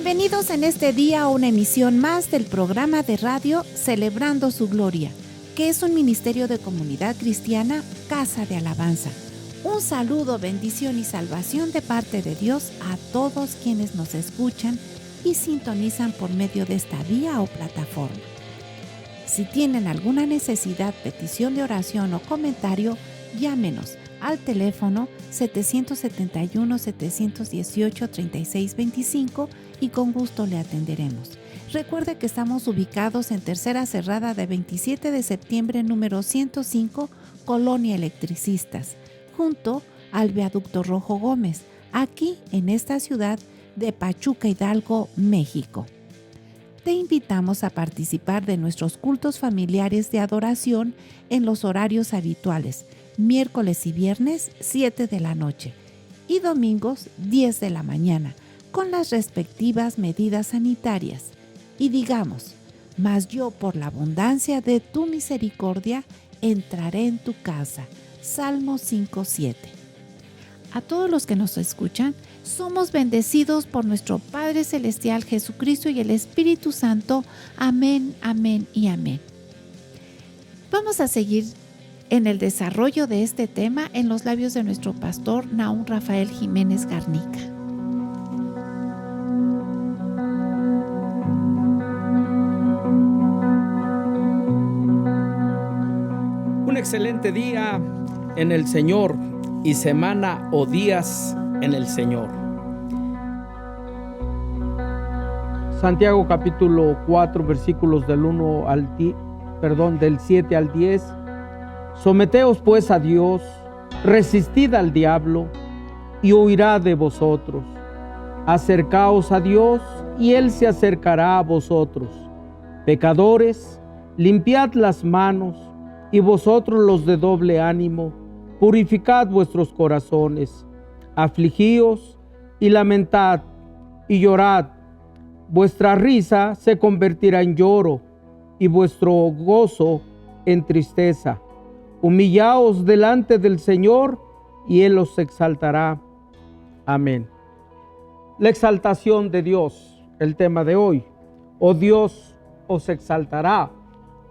Bienvenidos en este día a una emisión más del programa de radio Celebrando su Gloria, que es un ministerio de comunidad cristiana, Casa de Alabanza. Un saludo, bendición y salvación de parte de Dios a todos quienes nos escuchan y sintonizan por medio de esta vía o plataforma. Si tienen alguna necesidad, petición de oración o comentario, llámenos al teléfono 771-718-3625 y con gusto le atenderemos. Recuerde que estamos ubicados en Tercera Cerrada de 27 de septiembre, número 105, Colonia Electricistas, junto al Viaducto Rojo Gómez, aquí en esta ciudad de Pachuca, Hidalgo, México. Te invitamos a participar de nuestros cultos familiares de adoración en los horarios habituales, miércoles y viernes 7 de la noche y domingos 10 de la mañana, con las respectivas medidas sanitarias. Y digamos, mas yo por la abundancia de tu misericordia entraré en tu casa. Salmo 5:7. A todos los que nos escuchan, somos bendecidos por nuestro Padre Celestial Jesucristo y el Espíritu Santo. Amén, amén y amén. Vamos a seguir en el desarrollo de este tema en los labios de nuestro pastor Nahum Rafael Jiménez Garnica. Un excelente día en el Señor y semana o días en el Señor. Santiago capítulo 4 versículos del 7 al 10. Someteos pues a Dios, resistid al diablo y huirá de vosotros. Acercaos a Dios y Él se acercará a vosotros. Pecadores, limpiad las manos, y vosotros los de doble ánimo, purificad vuestros corazones. Afligíos y lamentad y llorad. Vuestra risa se convertirá en lloro y vuestro gozo en tristeza. Humillaos delante del Señor y Él os exaltará. Amén. La exaltación de Dios, el tema de hoy. O Dios os exaltará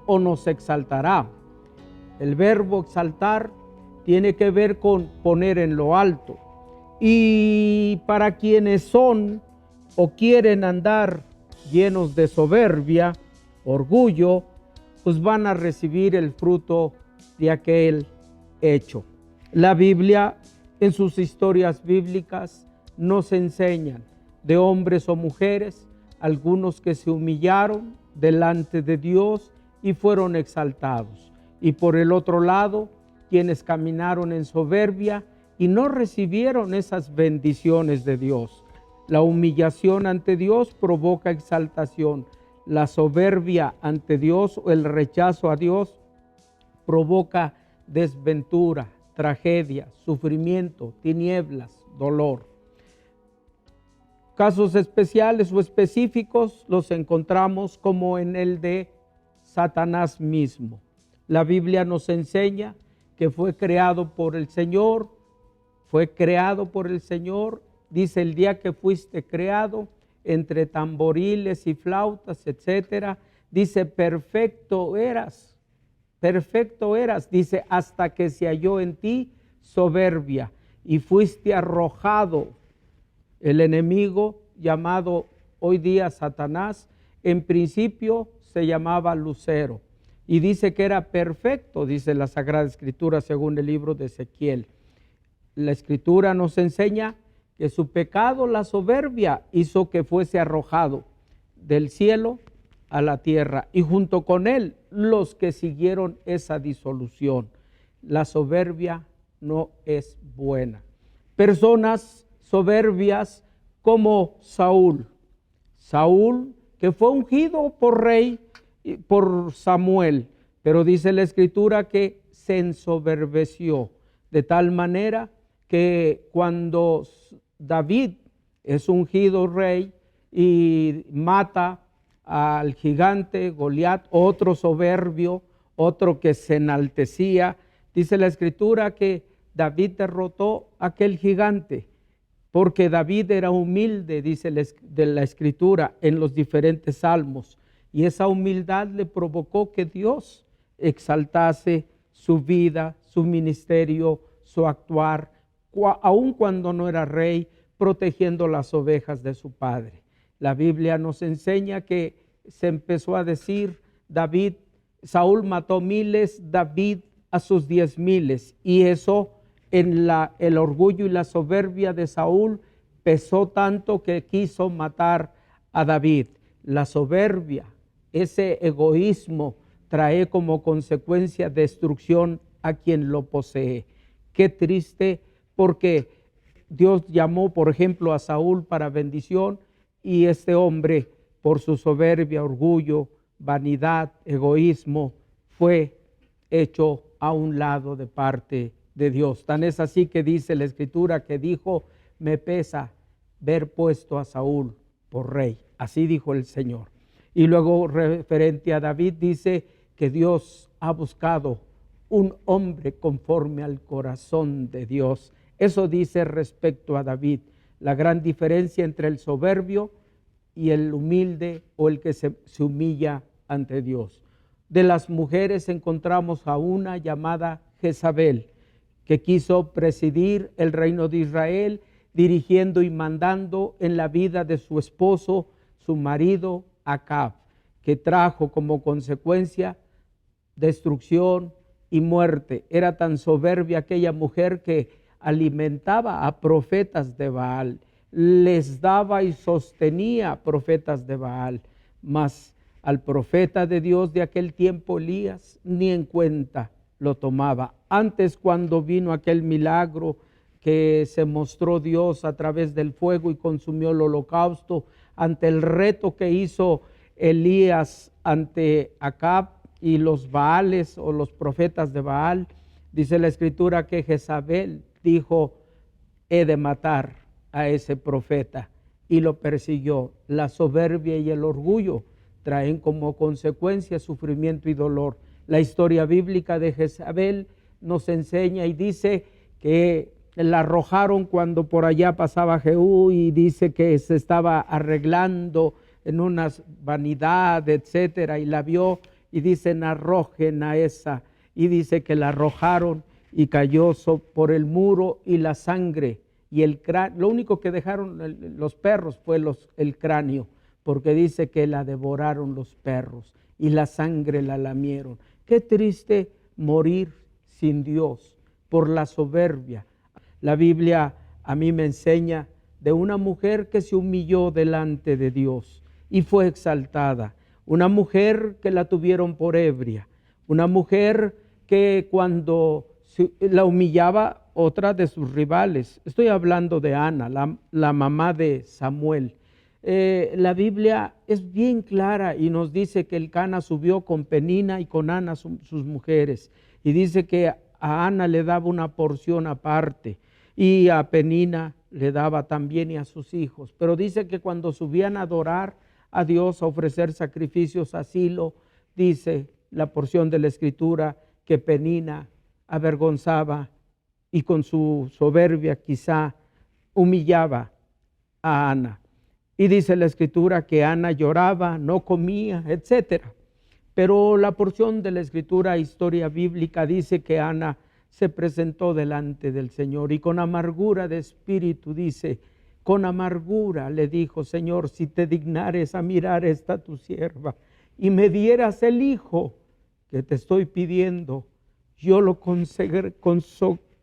o nos exaltará. El verbo exaltar tiene que ver con poner en lo alto. Y para quienes son o quieren andar llenos de soberbia, orgullo, pues van a recibir el fruto de aquel hecho. La Biblia, en sus historias bíblicas, nos enseñan de hombres o mujeres, algunos que se humillaron delante de Dios y fueron exaltados. Y por el otro lado, quienes caminaron en soberbia y no recibieron esas bendiciones de Dios. La humillación ante Dios provoca exaltación. La soberbia ante Dios o el rechazo a Dios provoca desventura, tragedia, sufrimiento, tinieblas, dolor. Casos especiales o específicos los encontramos como en el de Satanás mismo. La Biblia nos enseña que fue creado por el Señor, dice el día que fuiste creado, entre tamboriles y flautas, etcétera, dice perfecto eras, dice hasta que se halló en ti soberbia y fuiste arrojado. El enemigo llamado hoy día Satanás, en principio se llamaba Lucero. Y dice que era perfecto, dice la Sagrada Escritura según el libro de Ezequiel. La Escritura nos enseña que su pecado, la soberbia, hizo que fuese arrojado del cielo a la tierra y junto con él los que siguieron esa disolución. La soberbia no es buena. Personas soberbias como Saúl, que fue ungido por rey, por Samuel, pero dice la Escritura que se ensoberbeció de tal manera que cuando David es ungido rey y mata al gigante Goliat, otro soberbio, otro que se enaltecía, dice la Escritura que David derrotó a aquel gigante porque David era humilde, dice de la Escritura en los diferentes salmos, y esa humildad le provocó que Dios exaltase su vida, su ministerio, su actuar, aun cuando no era rey, protegiendo las ovejas de su padre. La Biblia nos enseña que se empezó a decir, Saúl mató miles, David a sus 10,000, y eso en el orgullo y la soberbia de Saúl pesó tanto que quiso matar a David. La soberbia, ese egoísmo, trae como consecuencia destrucción a quien lo posee. Qué triste, porque Dios llamó, por ejemplo, a Saúl para bendición, y este hombre, por su soberbia, orgullo, vanidad, egoísmo, fue hecho a un lado de parte de Dios. Tan es así que dice la Escritura que dijo, me pesa ver puesto a Saúl por rey. Así dijo el Señor. Y luego, referente a David, dice que Dios ha buscado un hombre conforme al corazón de Dios. Eso dice respecto a David, la gran diferencia entre el soberbio y el humilde, o el que se humilla ante Dios. De las mujeres encontramos a una llamada Jezabel, que quiso presidir el reino de Israel, dirigiendo y mandando en la vida de su esposo, su marido Acab, que trajo como consecuencia destrucción y muerte. Era tan soberbia aquella mujer que alimentaba a profetas de Baal, les daba y sostenía profetas de Baal, mas al profeta de Dios de aquel tiempo, Elías, ni en cuenta lo tomaba. Antes, cuando vino aquel milagro que se mostró Dios a través del fuego y consumió el holocausto, ante el reto que hizo Elías ante Acab y los Baales o los profetas de Baal, dice la Escritura que Jezabel dijo, he de matar a ese profeta, y lo persiguió. La soberbia y el orgullo traen como consecuencia sufrimiento y dolor. La historia bíblica de Jezabel nos enseña y dice que la arrojaron cuando por allá pasaba Jehú, y dice que se estaba arreglando en una vanidad, etcétera, y la vio y dicen arrojen a esa, y dice que la arrojaron y cayó por el muro, y la sangre y el cráneo, lo único que dejaron los perros fue el cráneo, porque dice que la devoraron los perros y la sangre la lamieron. Qué triste morir sin Dios por la soberbia. La Biblia a mí me enseña de una mujer que se humilló delante de Dios y fue exaltada. Una mujer que la tuvieron por ebria. Una mujer que cuando la humillaba otra de sus rivales. Estoy hablando de Ana, la mamá de Samuel. La Biblia es bien clara y nos dice que Elcana subió con Penina y con Ana, sus mujeres. Y dice que a Ana le daba una porción aparte, y a Penina le daba también, y a sus hijos. Pero dice que cuando subían a adorar a Dios, a ofrecer sacrificios a Silo, dice la porción de la Escritura que Penina avergonzaba y con su soberbia quizá humillaba a Ana. Y dice la Escritura que Ana lloraba, no comía, etcétera. Pero la porción de la Escritura, historia bíblica, dice que Ana se presentó delante del Señor y con amargura de espíritu, dice, con amargura le dijo, Señor, si te dignares a mirar esta tu sierva y me dieras el hijo que te estoy pidiendo, yo lo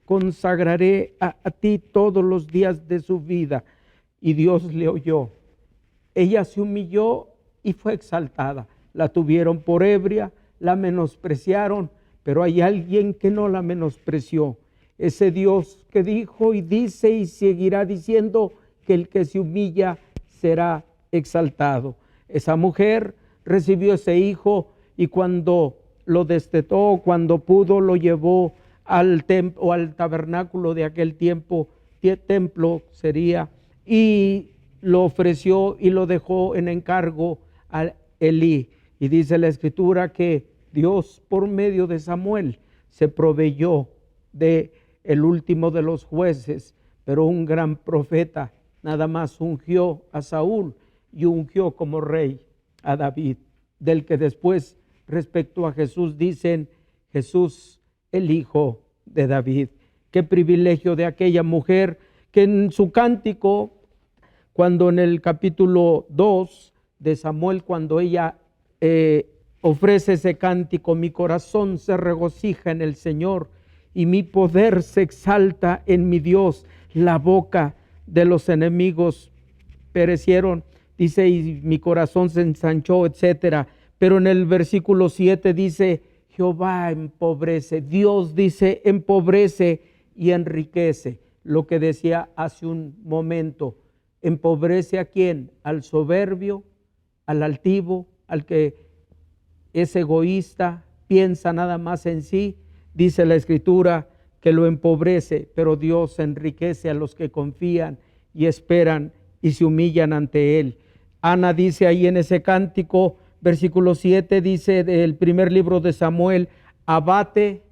consagraré a ti todos los días de su vida. Y Dios le oyó. Ella se humilló y fue exaltada. La tuvieron por ebria, la menospreciaron, pero hay alguien que no la menospreció. Ese Dios que dijo y dice y seguirá diciendo que el que se humilla será exaltado. Esa mujer recibió ese hijo y cuando lo destetó, cuando pudo, lo llevó al templo o al tabernáculo de aquel tiempo, templo sería, y lo ofreció y lo dejó en encargo a Elí. Y dice la Escritura que Dios por medio de Samuel se proveyó de el último de los jueces pero un gran profeta nada más ungió a Saúl y ungió como rey a David, del que después respecto a Jesús dicen Jesús el hijo de David. Qué privilegio de aquella mujer que en su cántico, cuando en el capítulo 2 de Samuel, cuando ella ofrece ese cántico, mi corazón se regocija en el Señor y mi poder se exalta en mi Dios. La boca de los enemigos perecieron, dice, y mi corazón se ensanchó, etcétera. Pero en el versículo 7 dice, Jehová empobrece, Dios dice, empobrece y enriquece. Lo que decía hace un momento, empobrece ¿a quién? Al soberbio, al altivo, al que es egoísta, piensa nada más en sí. Dice la Escritura que lo empobrece, pero Dios enriquece a los que confían y esperan y se humillan ante Él. Ana dice ahí en ese cántico, versículo 7, dice del primer libro de Samuel, abate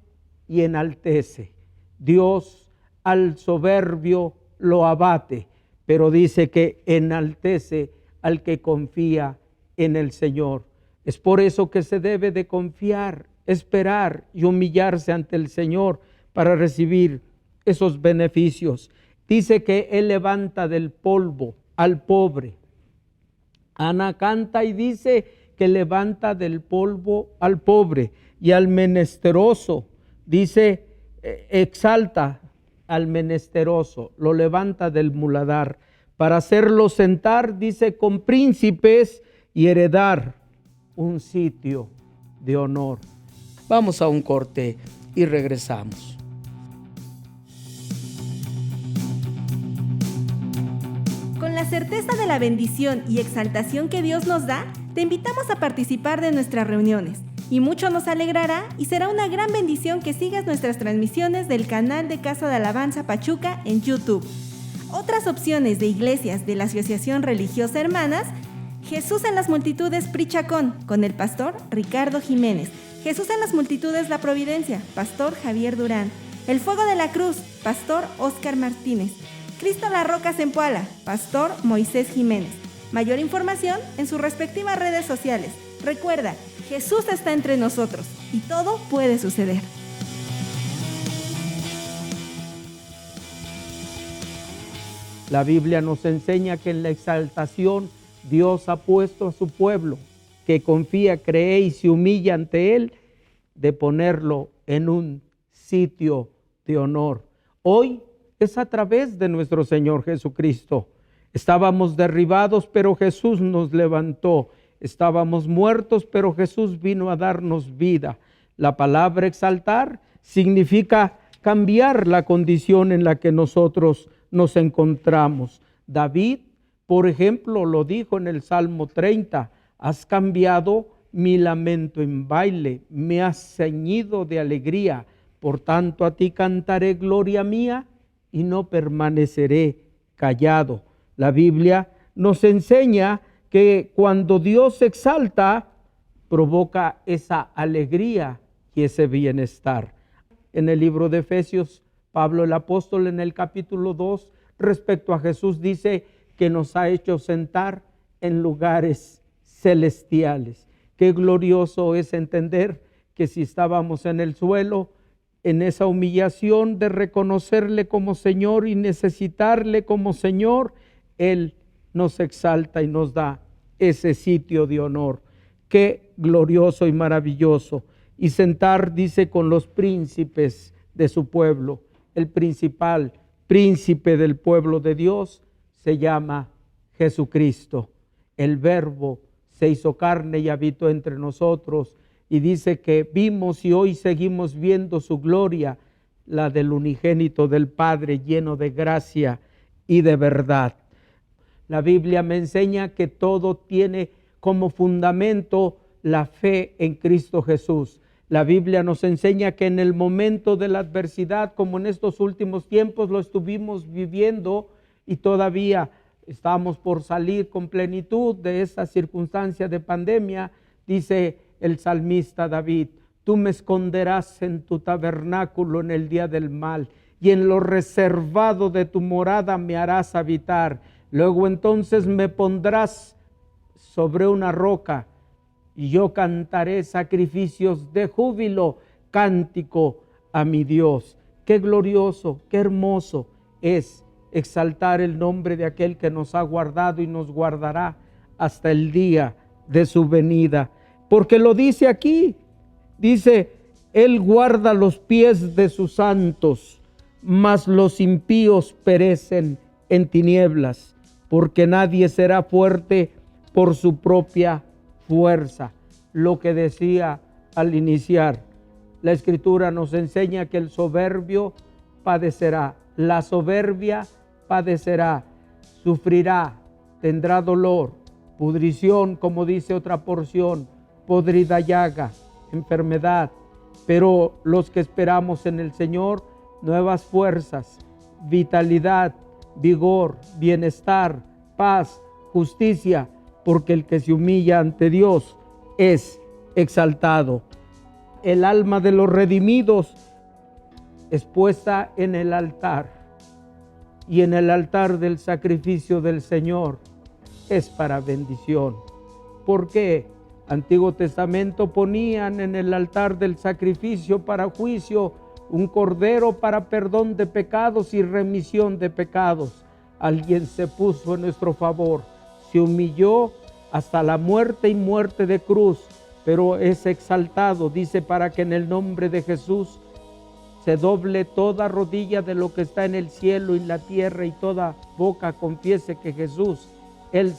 y enaltece. Dios al soberbio lo abate, pero dice que enaltece al que confía en el Señor. Es por eso que se debe de confiar, esperar y humillarse ante el Señor para recibir esos beneficios. Dice que Él levanta del polvo al pobre. Ana canta y dice que levanta del polvo al pobre y al menesteroso. Dice, exalta al menesteroso, lo levanta del muladar para hacerlo sentar, dice, con príncipes y heredar un sitio de honor. Vamos a un corte y regresamos. Con la certeza de la bendición y exaltación que Dios nos da, te invitamos a participar de nuestras reuniones. Y mucho nos alegrará y será una gran bendición que sigas nuestras transmisiones del canal de Casa de Alabanza Pachuca en YouTube. Otras opciones de iglesias de la Asociación Religiosa Hermanas: Jesús en las Multitudes Prichacón, con el pastor Ricardo Jiménez. Jesús en las Multitudes La Providencia, pastor Javier Durán. El Fuego de la Cruz, pastor Óscar Martínez. Cristo la Roca Zempoala, pastor Moisés Jiménez. Mayor información en sus respectivas redes sociales. Recuerda, Jesús está entre nosotros y todo puede suceder. La Biblia nos enseña que en la exaltación Dios ha puesto a su pueblo que confía, cree y se humilla ante Él, de ponerlo en un sitio de honor. Hoy es a través de nuestro Señor Jesucristo. Estábamos derribados, pero Jesús nos levantó. Estábamos muertos, pero Jesús vino a darnos vida. La palabra exaltar significa cambiar la condición en la que nosotros nos encontramos. David, por ejemplo, lo dijo en el Salmo 30, has cambiado mi lamento en baile, me has ceñido de alegría, por tanto a ti cantaré gloria mía y no permaneceré callado. La Biblia nos enseña que cuando Dios se exalta, provoca esa alegría y ese bienestar. En el libro de Efesios, Pablo el apóstol en el capítulo 2, respecto a Jesús, dice que nos ha hecho sentar en lugares celestiales. Qué glorioso es entender que si estábamos en el suelo, en esa humillación de reconocerle como Señor y necesitarle como Señor, Él nos exalta y nos da ese sitio de honor. Qué glorioso y maravilloso. Y sentar, dice, con los príncipes de su pueblo. El principal príncipe del pueblo de Dios se llama Jesucristo. El Verbo se hizo carne y habitó entre nosotros. Y dice que vimos y hoy seguimos viendo su gloria, la del unigénito del Padre, lleno de gracia y de verdad. La Biblia me enseña que todo tiene como fundamento la fe en Cristo Jesús. La Biblia nos enseña que en el momento de la adversidad, como en estos últimos tiempos lo estuvimos viviendo y todavía estamos por salir con plenitud de esta circunstancia de pandemia, dice el salmista David, tú me esconderás en tu tabernáculo en el día del mal y en lo reservado de tu morada me harás habitar. Luego entonces me pondrás sobre una roca y yo cantaré sacrificios de júbilo, cántico a mi Dios. Qué glorioso, qué hermoso es exaltar el nombre de aquel que nos ha guardado y nos guardará hasta el día de su venida. Porque lo dice aquí, dice, Él guarda los pies de sus santos, mas los impíos perecen en tinieblas, porque nadie será fuerte por su propia fuerza. Lo que decía al iniciar, la Escritura nos enseña que el soberbio padecerá, la soberbia padecerá, sufrirá, tendrá dolor, pudrición, como dice otra porción, podrida llaga, enfermedad. Pero los que esperamos en el Señor, nuevas fuerzas, vitalidad, vigor, bienestar, paz, justicia, porque el que se humilla ante Dios es exaltado. El alma de los redimidos es puesta en el altar, y en el altar del sacrificio del Señor es para bendición. ¿Por qué? Antiguo Testamento ponían en el altar del sacrificio para juicio un cordero para perdón de pecados y remisión de pecados. Alguien se puso en nuestro favor, se humilló hasta la muerte y muerte de cruz, pero es exaltado, dice, para que en el nombre de Jesús se doble toda rodilla de lo que está en el cielo y la tierra, y toda boca confiese que Jesús, Él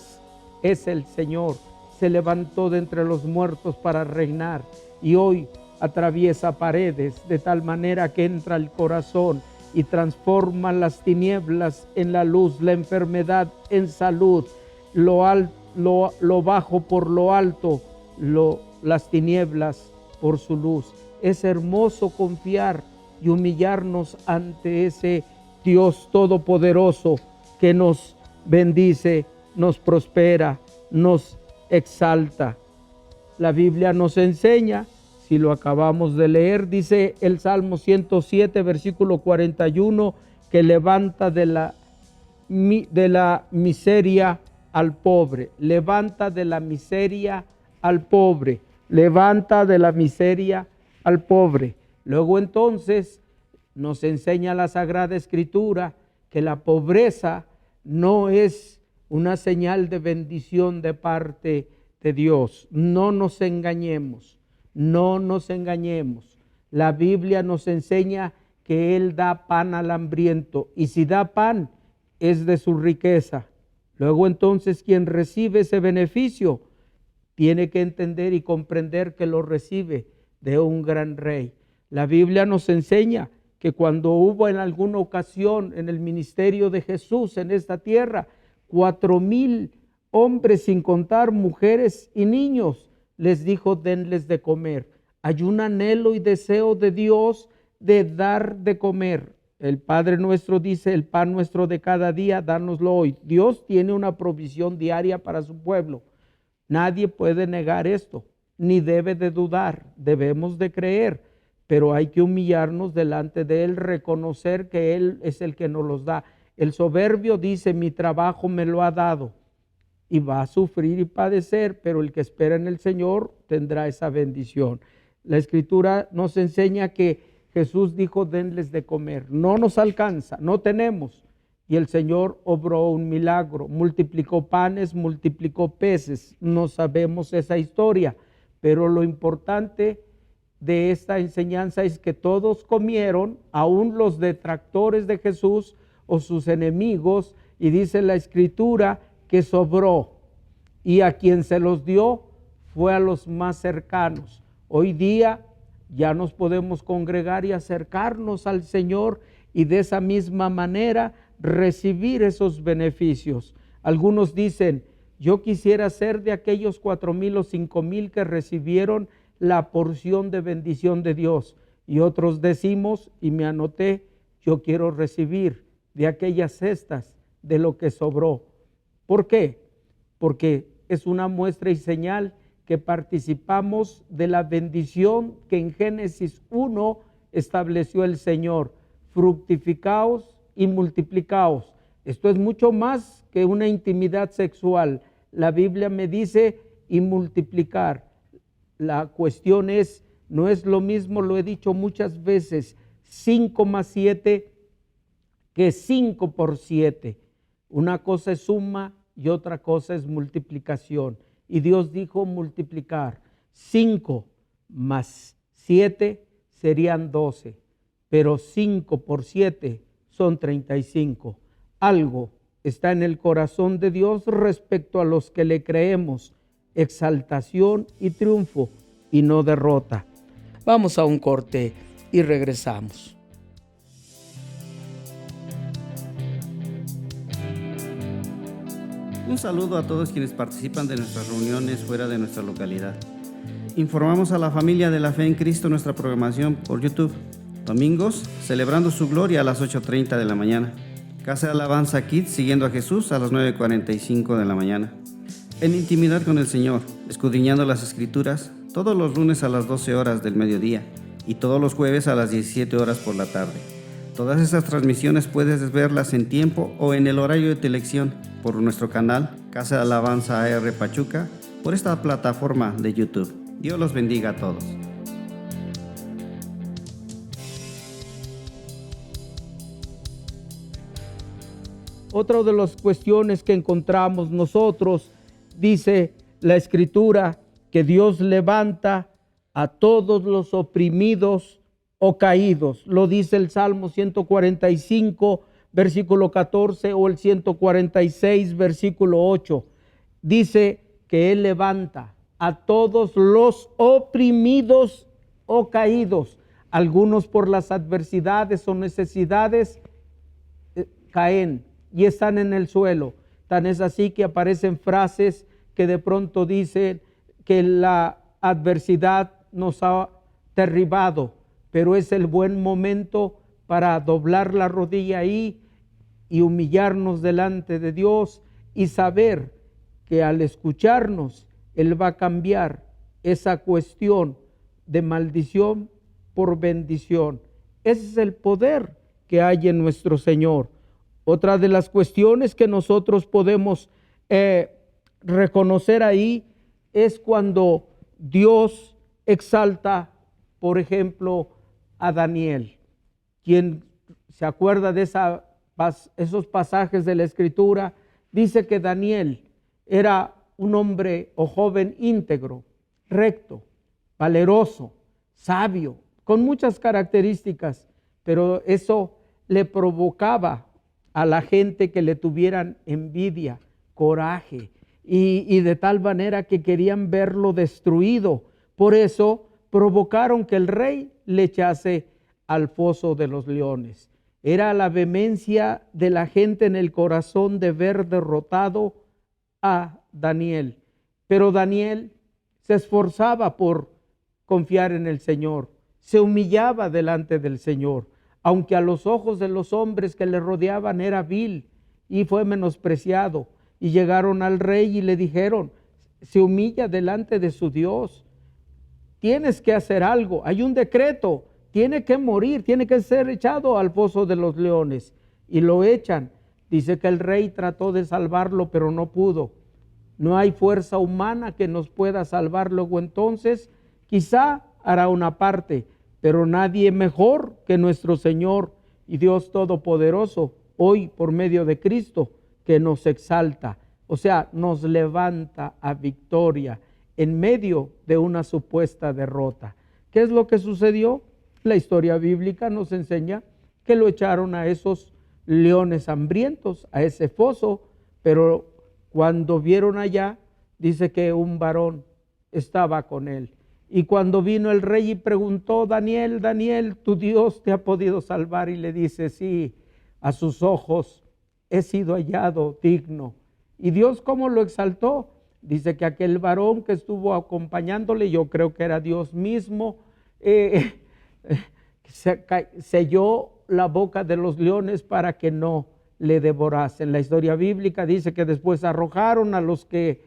es el Señor. Se levantó de entre los muertos para reinar, y hoy atraviesa paredes de tal manera que entra al corazón y transforma las tinieblas en la luz, la enfermedad en salud, lo bajo por lo alto, las tinieblas por su luz. Es hermoso confiar y humillarnos ante ese Dios todopoderoso que nos bendice, nos prospera, nos exalta. La Biblia nos enseña, si lo acabamos de leer, dice el Salmo 107, versículo 41, que levanta de la miseria al pobre, levanta de la miseria al pobre, levanta de la miseria al pobre. Luego entonces nos enseña la Sagrada Escritura que la pobreza no es una señal de bendición de parte de Dios. No nos engañemos, no nos engañemos. La Biblia nos enseña que Él da pan al hambriento, y si da pan es de su riqueza. Luego entonces quien recibe ese beneficio tiene que entender y comprender que lo recibe de un gran rey. La Biblia nos enseña que cuando hubo en alguna ocasión en el ministerio de Jesús en esta tierra 4,000 hombres, sin contar mujeres y niños, les dijo: denles de comer. Hay un anhelo y deseo de Dios de dar de comer. El Padre nuestro dice: el pan nuestro de cada día, dánoslo hoy. Dios tiene una provisión diaria para su pueblo. Nadie puede negar esto, ni debe de dudar. Debemos de creer, pero hay que humillarnos delante de Él, reconocer que Él es el que nos los da. El soberbio dice: mi trabajo me lo ha dado, y va a sufrir y padecer, pero el que espera en el Señor tendrá esa bendición. La Escritura nos enseña que Jesús dijo: denles de comer. No nos alcanza, no tenemos. Y el Señor obró un milagro, multiplicó panes, multiplicó peces. No sabemos esa historia, pero lo importante de esta enseñanza es que todos comieron, aún los detractores de Jesús o sus enemigos, y dice la Escritura que sobró, y a quien se los dio fue a los más cercanos. Hoy día ya nos podemos congregar y acercarnos al Señor, y de esa misma manera recibir esos beneficios. Algunos dicen: yo quisiera ser de aquellos 4,000 o 5,000 que recibieron la porción de bendición de Dios. Y otros decimos, y me anoté: yo quiero recibir de aquellas cestas de lo que sobró. ¿Por qué? Porque es una muestra y señal que participamos de la bendición que en Génesis 1 estableció el Señor. fructificaos y multiplicaos. Esto es mucho más que una intimidad sexual. La Biblia me dice y multiplicar. La cuestión es, no es lo mismo, lo he dicho muchas veces, 5 más 7 que 5 por 7. Una cosa es suma y otra cosa es multiplicación. Y Dios dijo multiplicar. 5 más 7 serían 12, pero 5 por 7 son 35. Algo está en el corazón de Dios respecto a los que le creemos. Exaltación y triunfo y no derrota. Vamos a un corte y regresamos. Un saludo a todos quienes participan de nuestras reuniones fuera de nuestra localidad. Informamos a la familia de la fe en Cristo nuestra programación por YouTube. Domingos, celebrando su gloria a las 8:30 de la mañana. Casa de Alabanza Kids, siguiendo a Jesús a las 9:45 de la mañana. En intimidad con el Señor, escudriñando las Escrituras, todos los lunes a las 12 horas del mediodía y todos los jueves a las 17 horas por la tarde. Todas esas transmisiones puedes verlas en tiempo o en el horario de tu elección por nuestro canal Casa de Alabanza AR Pachuca, por esta plataforma de YouTube. Dios los bendiga a todos. Otra de las cuestiones que encontramos nosotros, dice la Escritura, que Dios levanta a todos los oprimidos o caídos. Lo dice el Salmo 145, versículo 14, o el 146, versículo 8. Dice que Él levanta a todos los oprimidos o caídos. Algunos por las adversidades o necesidades caen y están en el suelo. Tan es así que aparecen frases que de pronto dicen que la adversidad nos ha derribado, pero es el buen momento para doblar la rodilla ahí y humillarnos delante de Dios y saber que al escucharnos, Él va a cambiar esa cuestión de maldición por bendición. Ese es el poder que hay en nuestro Señor. Otra de las cuestiones que nosotros podemos reconocer ahí es cuando Dios exalta, por ejemplo, a Daniel. Quien se acuerda de esos pasajes de la Escritura, dice que Daniel era un hombre o joven íntegro, recto, valeroso, sabio, con muchas características, pero eso le provocaba a la gente que le tuvieran envidia, coraje, y de tal manera que querían verlo destruido. Por eso provocaron que el rey le echase al foso de los leones. Era la vehemencia de la gente en el corazón de ver derrotado a Daniel. Pero Daniel se esforzaba por confiar en el Señor, se humillaba delante del Señor, aunque a los ojos de los hombres que le rodeaban era vil y fue menospreciado. Y llegaron al rey y le dijeron, se humilla delante de su Dios, tienes que hacer algo, hay un decreto, tiene que morir, tiene que ser echado al foso de los leones. Y lo echan. Dice que el rey trató de salvarlo, pero no pudo. No hay fuerza humana que nos pueda salvar. Luego entonces quizá hará una parte, pero nadie mejor que nuestro Señor y Dios Todopoderoso, hoy por medio de Cristo, que nos exalta, o sea, nos levanta a victoria en medio de una supuesta derrota. ¿Qué es lo que sucedió? La historia bíblica nos enseña que lo echaron a esos leones hambrientos, a ese foso, pero cuando vieron allá, dice que un varón estaba con él. Y cuando vino el rey y preguntó, Daniel, Daniel, ¿tu Dios te ha podido salvar? Y le dice, sí, a sus ojos he sido hallado digno. ¿Y Dios cómo lo exaltó? Dice que aquel varón que estuvo acompañándole, yo creo que era Dios mismo, selló la boca de los leones para que no le devorasen. La historia bíblica dice que después arrojaron a los que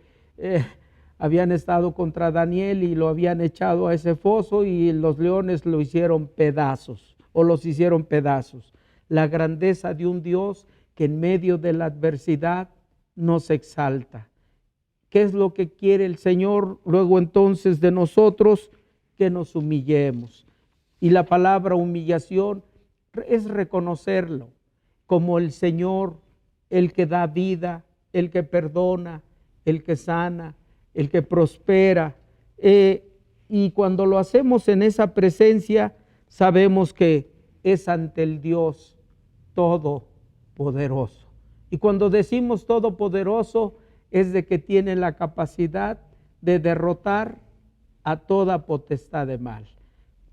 habían estado contra Daniel y lo habían echado a ese foso y los leones lo hicieron pedazos. o los hicieron pedazos. La grandeza de un Dios que en medio de la adversidad nos exalta. ¿Qué es lo que quiere el Señor luego entonces de nosotros? Que nos humillemos. Y la palabra humillación es reconocerlo como el Señor, el que da vida, el que perdona, el que sana, el que prospera. Y cuando lo hacemos en esa presencia, sabemos que es ante el Dios todopoderoso. Y cuando decimos todopoderoso, es de que tiene la capacidad de derrotar a toda potestad de mal.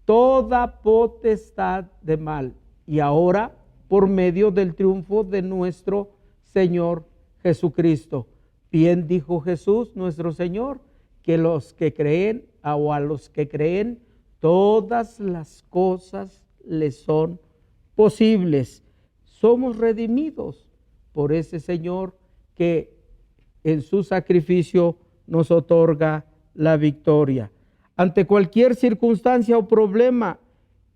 Toda potestad de mal. Y ahora, por medio del triunfo de nuestro Señor Jesucristo. Bien dijo Jesús, nuestro Señor, que los que creen, o a los que creen, todas las cosas les son posibles. Somos redimidos por ese Señor que en su sacrificio nos otorga la victoria. Ante cualquier circunstancia o problema,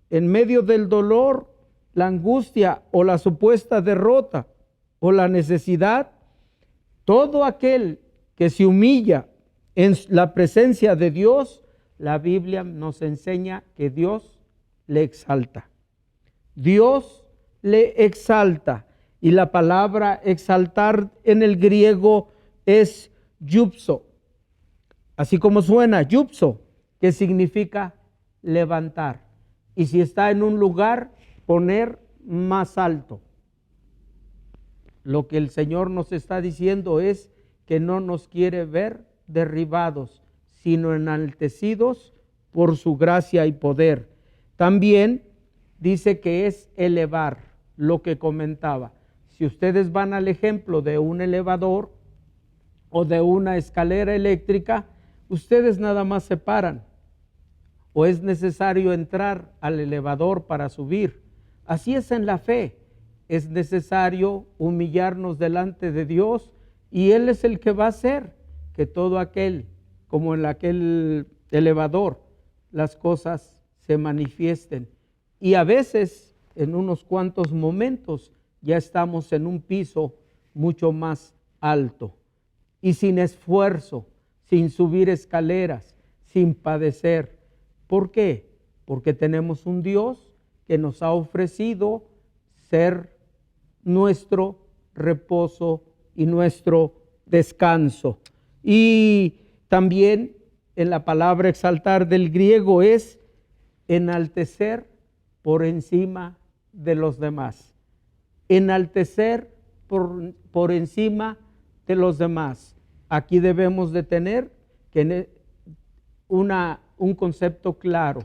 en medio del dolor, la angustia o la supuesta derrota o la necesidad, todo aquel que se humilla en la presencia de Dios, la Biblia nos enseña que Dios le exalta. Dios le exalta. Y la palabra exaltar en el griego es yupso. Así como suena, yupso, que significa levantar. Y si está en un lugar, poner más alto. Lo que el Señor nos está diciendo es que no nos quiere ver derribados, sino enaltecidos por su gracia y poder. También dice que es elevar, lo que comentaba. Si ustedes van al ejemplo de un elevador o de una escalera eléctrica, ustedes nada más se paran. O es necesario entrar al elevador para subir. Así es en la fe. Es necesario humillarnos delante de Dios y Él es el que va a hacer que todo aquel, como en aquel elevador, las cosas se manifiesten. Y a veces, en unos cuantos momentos, ya estamos en un piso mucho más alto. Y sin esfuerzo, sin subir escaleras, sin padecer. ¿Por qué? Porque tenemos un Dios que nos ha ofrecido ser nuestro reposo y nuestro descanso. Y también en la palabra exaltar del griego es enaltecer por encima de los demás. Enaltecer por encima de los demás. Aquí debemos de tener que un concepto claro.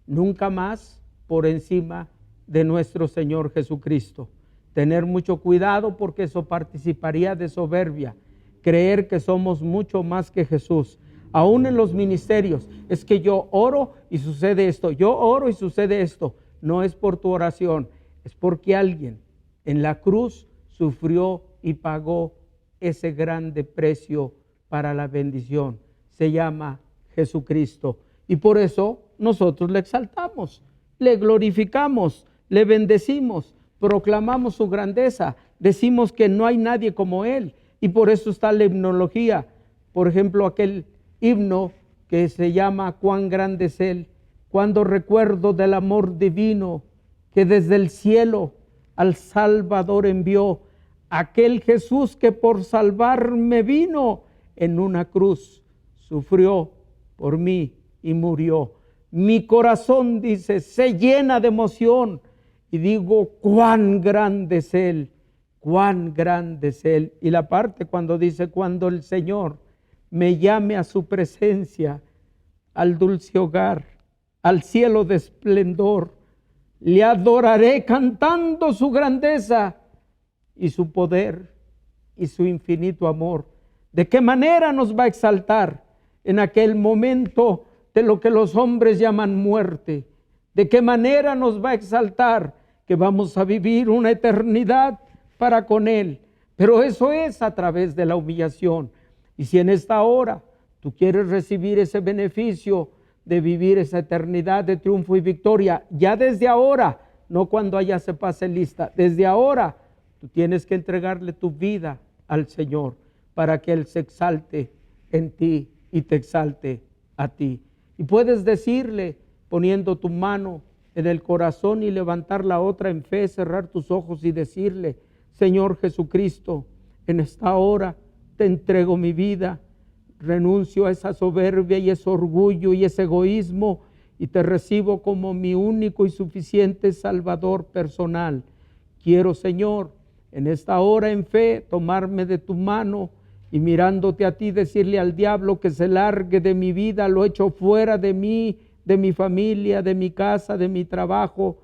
Nunca más por encima de nuestro Señor Jesucristo. Tener mucho cuidado porque eso participaría de soberbia. Creer que somos mucho más que Jesús. Aún en los ministerios, es que yo oro y sucede esto, yo oro y sucede esto. No es por tu oración, es porque alguien en la cruz sufrió y pagó ese grande precio para la bendición. Se llama Jesucristo. Y por eso nosotros le exaltamos, le glorificamos, le bendecimos, proclamamos su grandeza, decimos que no hay nadie como Él. Y por eso está la himnología. Por ejemplo, aquel himno que se llama Cuán grande es Él, cuando recuerdo del amor divino que desde el cielo al Salvador envió, aquel Jesús que por salvarme vino, en una cruz sufrió por mí y murió. Mi corazón, dice, se llena de emoción y digo, cuán grande es Él, cuán grande es Él. Y la parte cuando dice, cuando el Señor me llame a su presencia, al dulce hogar, al cielo de esplendor, le adoraré cantando su grandeza y su poder y su infinito amor. ¿De qué manera nos va a exaltar en aquel momento de lo que los hombres llaman muerte? ¿De qué manera nos va a exaltar? Que vamos a vivir una eternidad para con Él. Pero eso es a través de la humillación. Y si en esta hora tú quieres recibir ese beneficio de vivir esa eternidad de triunfo y victoria, ya desde ahora no cuando ella se pase lista. Desde ahora tú tienes que entregarle tu vida al Señor para que Él se exalte en ti y te exalte a ti. Y puedes decirle, poniendo tu mano en el corazón y levantar la otra en fe, cerrar tus ojos y decirle: Señor Jesucristo, en esta hora te entrego mi vida, renuncio a esa soberbia y ese orgullo y ese egoísmo y te recibo como mi único y suficiente Salvador personal. Quiero, Señor, en esta hora en fe tomarme de tu mano y mirándote a ti decirle al diablo que se largue de mi vida, lo echo fuera de mí, de mi familia, de mi casa, de mi trabajo.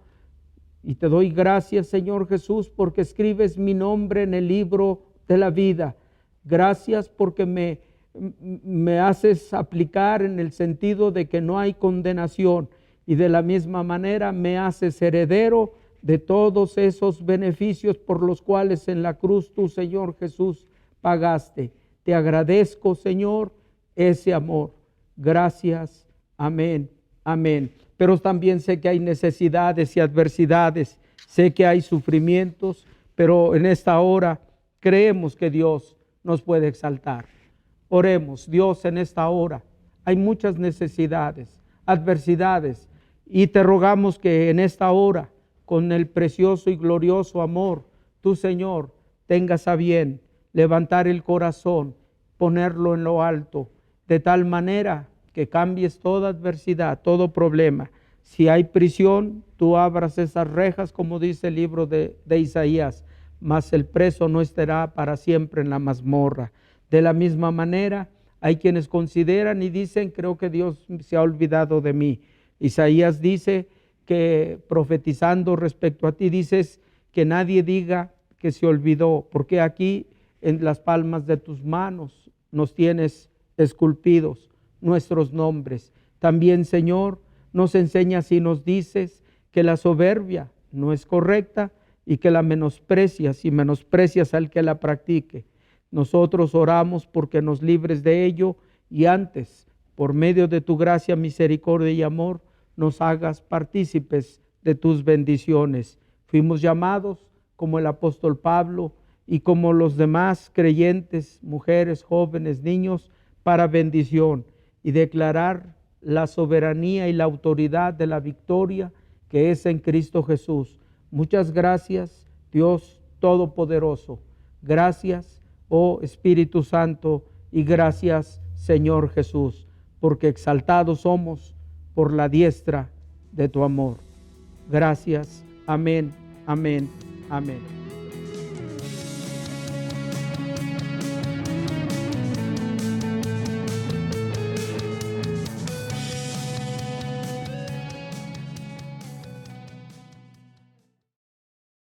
Y te doy gracias, Señor Jesús, porque escribes mi nombre en el libro de la vida. Gracias porque me haces aplicar en el sentido de que no hay condenación, y de la misma manera me haces heredero de todos esos beneficios por los cuales en la cruz tú, Señor Jesús, pagaste. Te agradezco, Señor, ese amor. Gracias. Amén. Amén. Pero también sé que hay necesidades y adversidades, sé que hay sufrimientos, pero en esta hora creemos que Dios nos puede exaltar. Oremos. Dios, en esta hora hay muchas necesidades, adversidades, y te rogamos que en esta hora, con el precioso y glorioso amor, tú, Señor, tengas a bien levantar el corazón, ponerlo en lo alto, de tal manera que cambies toda adversidad, todo problema. Si hay prisión, tú abras esas rejas, como dice el libro de Isaías, mas el preso no estará para siempre en la mazmorra. De la misma manera, hay quienes consideran y dicen: creo que Dios se ha olvidado de mí. Isaías dice que, profetizando respecto a ti, dices que nadie diga que se olvidó, porque aquí en las palmas de tus manos nos tienes esculpidos nuestros nombres. También, Señor, nos enseñas y nos dices que la soberbia no es correcta y que la menosprecias y menosprecias al que la practique. Nosotros oramos porque nos libres de ello y antes, por medio de tu gracia, misericordia y amor, nos hagas partícipes de tus bendiciones. Fuimos llamados como el apóstol Pablo y como los demás creyentes, mujeres, jóvenes, niños, para bendición y declarar la soberanía y la autoridad de la victoria que es en Cristo Jesús. Muchas gracias, Dios Todopoderoso. Gracias, oh Espíritu Santo, y gracias, Señor Jesús, porque exaltados somos por la diestra de tu amor. Gracias. Amén, amén, amén.